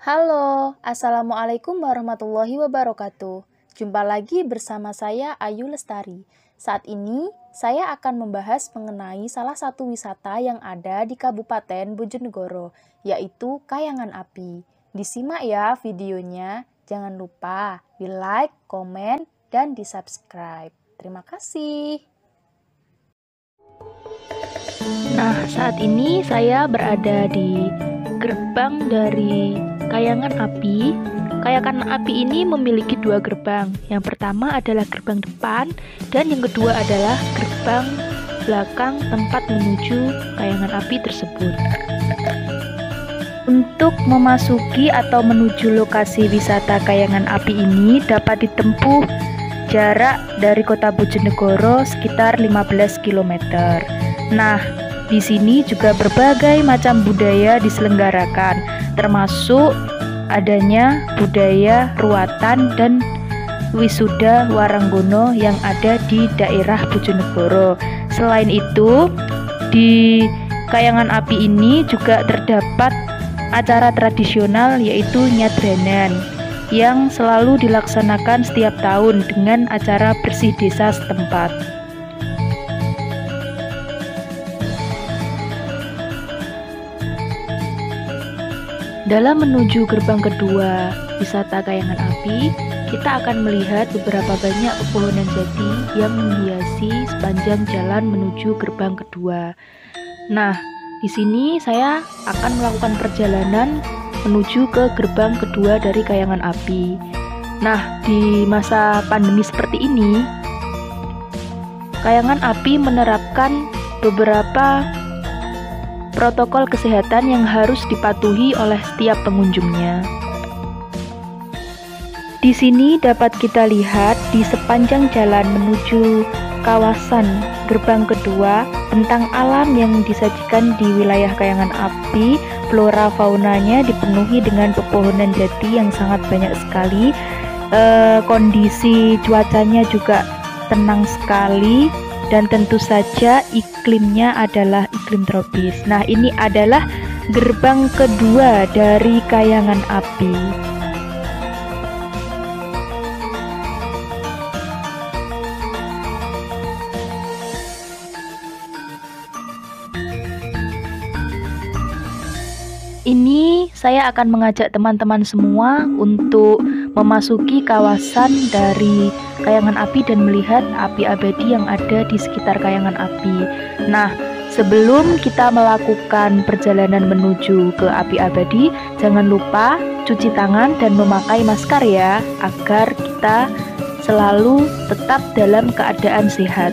Halo, Assalamualaikum warahmatullahi wabarakatuh. Jumpa lagi bersama saya Ayu Lestari. Saat ini, saya akan membahas mengenai salah satu wisata yang ada di Kabupaten Bojonegoro, yaitu Kayangan Api. Disimak ya videonya, jangan lupa di-like, komen, dan di-subscribe. Terima kasih. Nah, saat ini saya berada di gerbang dari Kayangan Api. Kayangan Api ini memiliki dua gerbang. Yang pertama adalah gerbang depan dan yang kedua adalah gerbang belakang tempat menuju Kayangan Api tersebut. Untuk memasuki atau menuju lokasi wisata Kayangan Api ini dapat ditempuh jarak dari kota Bojonegoro sekitar 15 km. Nah, di sini juga berbagai macam budaya diselenggarakan, termasuk adanya budaya ruatan dan wisuda Waranggono yang ada di daerah Bojonegoro. Selain itu, di Kayangan Api ini juga terdapat acara tradisional yaitu Nyadranan yang selalu dilaksanakan setiap tahun dengan acara bersih desa setempat. Dalam menuju gerbang kedua wisata Kayangan Api, kita akan melihat beberapa banyak pepohonan jati yang menghiasi sepanjang jalan menuju gerbang kedua. Nah, di sini saya akan melakukan perjalanan menuju ke gerbang kedua dari Kayangan Api. Nah, di masa pandemi seperti ini, Kayangan Api menerapkan beberapa protokol kesehatan yang harus dipatuhi oleh setiap pengunjungnya. Di sini dapat kita lihat di sepanjang jalan menuju kawasan gerbang kedua, bentang alam yang disajikan di wilayah Kayangan Api, flora faunanya dipenuhi dengan pepohonan jati yang sangat banyak sekali. Kondisi cuacanya juga tenang sekali. Dan tentu saja iklimnya adalah iklim tropis. Nah, ini adalah gerbang kedua dari Kayangan Api. Ini saya akan mengajak teman-teman semua untuk memasuki kawasan dari Kayangan Api dan melihat api abadi yang ada di sekitar Kayangan Api. Nah, sebelum kita melakukan perjalanan menuju ke api abadi, jangan lupa cuci tangan dan memakai masker ya, agar kita selalu tetap dalam keadaan sehat.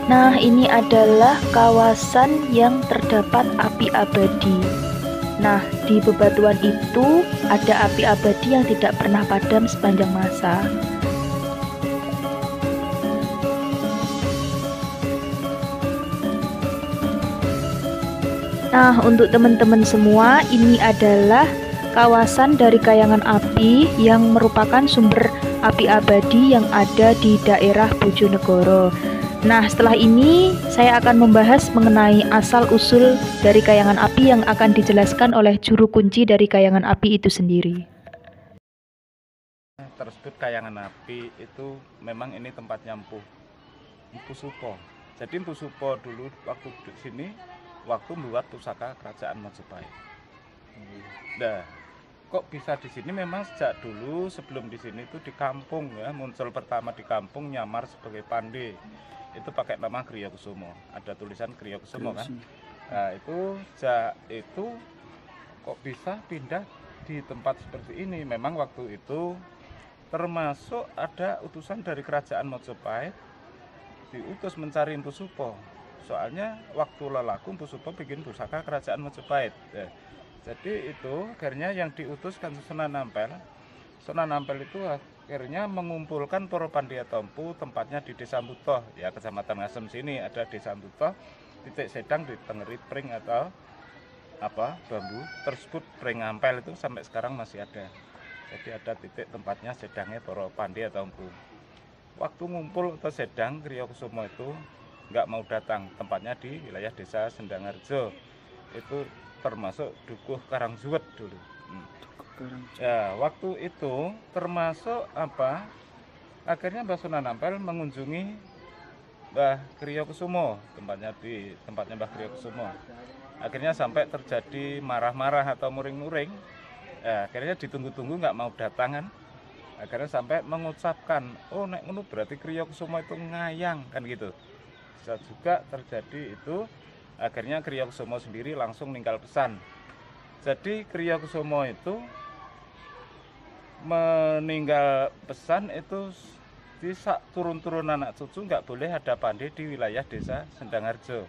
Nah, ini adalah kawasan yang terdapat api abadi. Nah, di bebatuan itu ada api abadi yang tidak pernah padam sepanjang masa. Nah, untuk teman-teman semua, ini adalah kawasan dari Kayangan Api yang merupakan sumber api abadi yang ada di daerah Bojonegoro. Nah, setelah ini saya akan membahas mengenai asal-usul dari Kayangan Api yang akan dijelaskan oleh juru kunci dari Kayangan Api itu sendiri. Tersebut Kayangan Api itu memang ini tempatnya Empu Supo. Jadi Empu Supo dulu waktu di sini waktu membuat pusaka kerajaan Majapahit. Nah, kok bisa di sini? Memang sejak dulu sebelum di sini itu di kampung ya, muncul pertama di kampung nyamar sebagai pandai. Itu pakai nama Griyokusumo, ada tulisan Griyokusumo kan. Nah, itu kok bisa pindah di tempat seperti ini? Memang waktu itu termasuk ada utusan dari kerajaan Majapahit diutus mencari Empu Supo. Soalnya waktu lelaku Empu Supo bikin pusaka kerajaan Majapahit. Jadi itu akhirnya yang diutus kan Sunan Ampel. Sunan Ampel itu akhirnya mengumpulkan para pandai Empu, tempatnya di Desa Butoh, ya Kecamatan Ngasem sini ada Desa Butoh, titik sedang di Tengeri Pring atau bambu tersebut Prengampel itu sampai sekarang masih ada. Jadi ada titik tempatnya sedangnya para pandai atau empu. Waktu ngumpul atau sedang Kriyokusumo itu nggak mau datang, tempatnya di wilayah desa Sendangarjo. Itu termasuk Dukuh Karangsuwet dulu. Ya, waktu itu termasuk akhirnya Mbah Sunan Ampel mengunjungi Mbah Kriyokusumo, tempatnya Mbah Kriyokusumo. Akhirnya sampai terjadi marah-marah atau muring-muring. Ya, akhirnya ditunggu-tunggu nggak mau datang kan. Akhirnya sampai mengucapkan, oh nek ngono berarti Kriyokusumo itu ngayang kan gitu. Bisa juga terjadi itu. Akhirnya Kriyokusumo sendiri langsung ninggal pesan. Jadi Kriyokusumo itu meninggal pesan itu di turun-turun anak cucu nggak boleh ada pandai di wilayah desa Sendangarjo.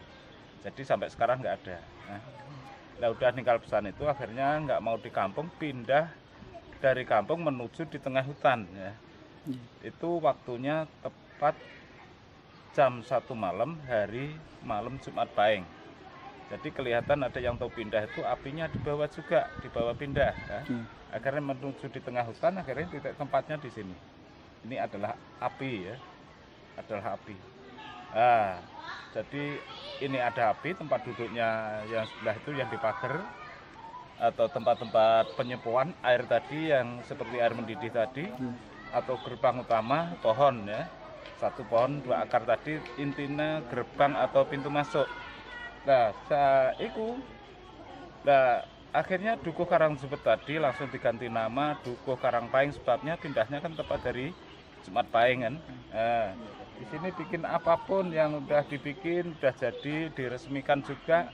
Jadi sampai sekarang nggak ada. Nah, udah ninggal pesan itu akhirnya nggak mau di kampung, pindah dari kampung menuju di tengah hutan ya. Itu waktunya tepat jam 1 malam malam Jumat Pahing. Jadi kelihatan ada yang tahu pindah itu apinya dibawa pindah ya. Akhirnya menuju di tengah hutan, akhirnya titik tempatnya di sini. Ini adalah api ya. Nah, jadi ini ada api, tempat duduknya yang sebelah itu yang dipagar atau tempat-tempat penyepuan air tadi yang seperti air mendidih tadi, atau gerbang utama pohon ya. 1 pohon 2 akar tadi intinya gerbang atau pintu masuk. Nah, akhirnya Dukuh Karangsuwet tadi langsung diganti nama Dukuh Karangpahing, sebabnya pindahnya kan tepat dari Jumat Pahing kan. Nah, di sini bikin apapun yang udah dibikin, udah jadi, diresmikan juga,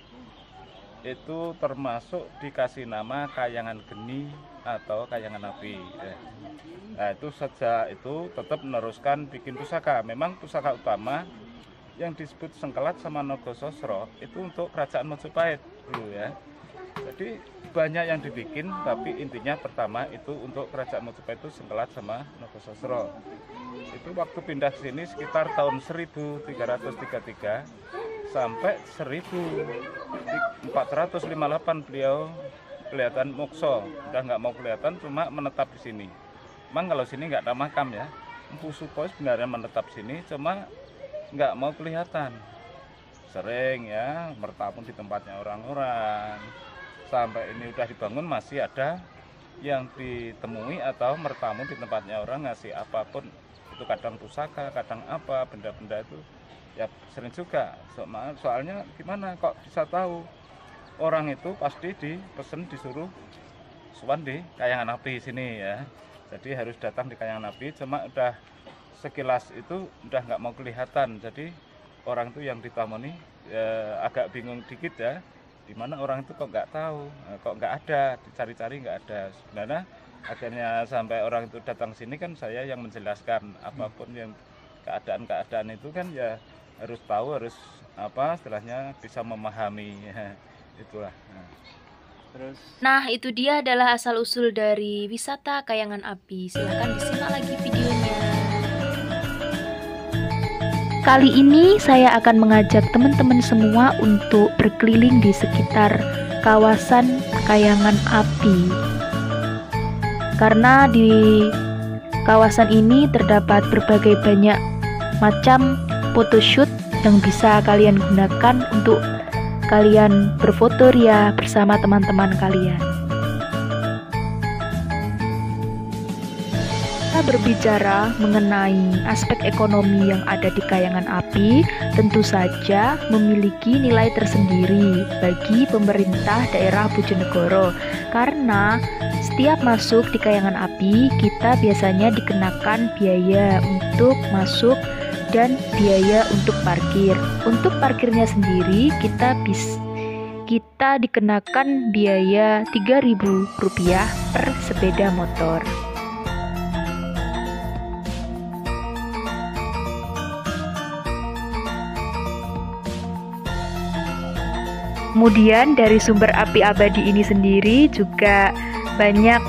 itu termasuk dikasih nama Kayangan Geni atau Kayangan Api. Nah, itu saja itu tetap meneruskan bikin pusaka. Memang pusaka utama yang disebut Sengkelat sama Nogososro itu untuk Kerajaan Majapahit dulu ya. Jadi banyak yang dibikin, tapi intinya pertama itu untuk Kerajaan Majapahit itu Sengkelat sama Nogososro. Itu waktu pindah ke sini sekitar tahun 1333 sampai 1458 beliau kelihatan mokso, udah nggak mau kelihatan, cuma menetap di sini. Memang kalau sini nggak ada makam ya. Empu Suko sebenarnya menetap sini, cuma nggak mau kelihatan. Sering ya bertamu di tempatnya orang-orang. Sampai ini udah dibangun masih ada yang ditemui atau bertamu di tempatnya orang ngasih apapun. Itu kadang pusaka, kadang apa, benda-benda itu ya sering juga. Soalnya gimana kok bisa tahu? Orang itu pasti dipesen disuruh suan di Kayangan Api sini ya. Jadi harus datang di Kayangan Api, cuma udah sekilas itu udah nggak mau kelihatan. Jadi orang itu yang ditamoni agak bingung dikit ya. Dimana orang itu kok nggak tahu, kok nggak ada, dicari-cari nggak ada. Sebenarnya akhirnya sampai orang itu datang sini kan saya yang menjelaskan apapun yang keadaan itu kan ya harus tahu, harus istilahnya bisa memahami ya, itulah. Nah, itu dia adalah asal-usul dari wisata Kayangan Api. Silahkan disimak lagi videonya. Kali ini saya akan mengajak teman-teman semua untuk berkeliling di sekitar kawasan Kayangan Api. Karena di kawasan ini terdapat berbagai banyak macam photoshoot yang bisa kalian gunakan untuk kalian berfoto ria bersama teman-teman kalian. Kita berbicara mengenai aspek ekonomi yang ada di Kayangan Api, tentu saja memiliki nilai tersendiri bagi pemerintah daerah Bojonegoro. Karena setiap masuk di Kayangan Api, kita biasanya dikenakan biaya untuk masuk dan biaya untuk parkir. Untuk parkirnya sendiri kita dikenakan biaya Rp3.000 per sepeda motor. Kemudian dari sumber api abadi ini sendiri juga banyak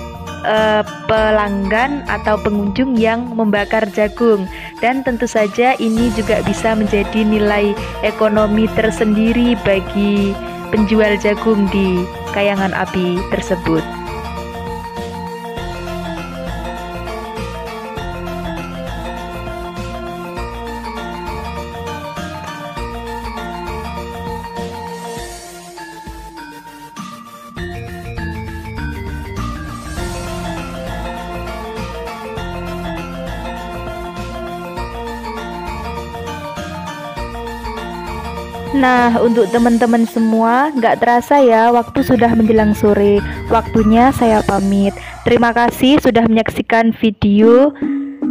pelanggan atau pengunjung yang membakar jagung, dan tentu saja ini juga bisa menjadi nilai ekonomi tersendiri bagi penjual jagung di Kayangan Api tersebut. Nah, untuk teman-teman semua, nggak terasa ya, waktu sudah menjelang sore. Waktunya saya pamit. Terima kasih sudah menyaksikan video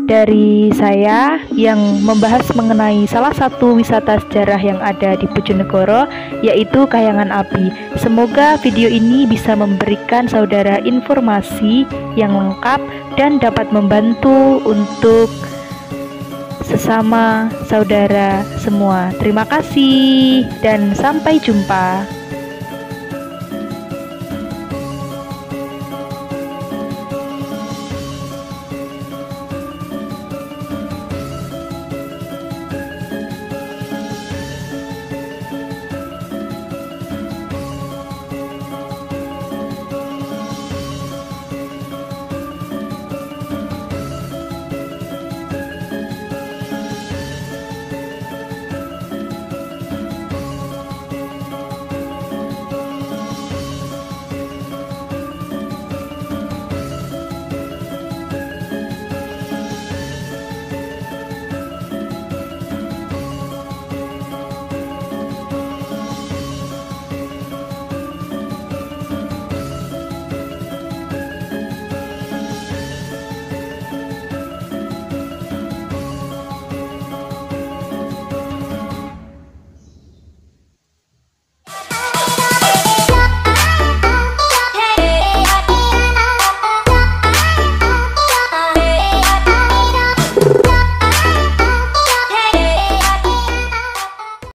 dari saya yang membahas mengenai salah satu wisata sejarah yang ada di Bojonegoro, yaitu Kayangan Api. Semoga video ini bisa memberikan saudara informasi yang lengkap dan dapat membantu untuk sesama saudara semua. Terima kasih dan sampai jumpa.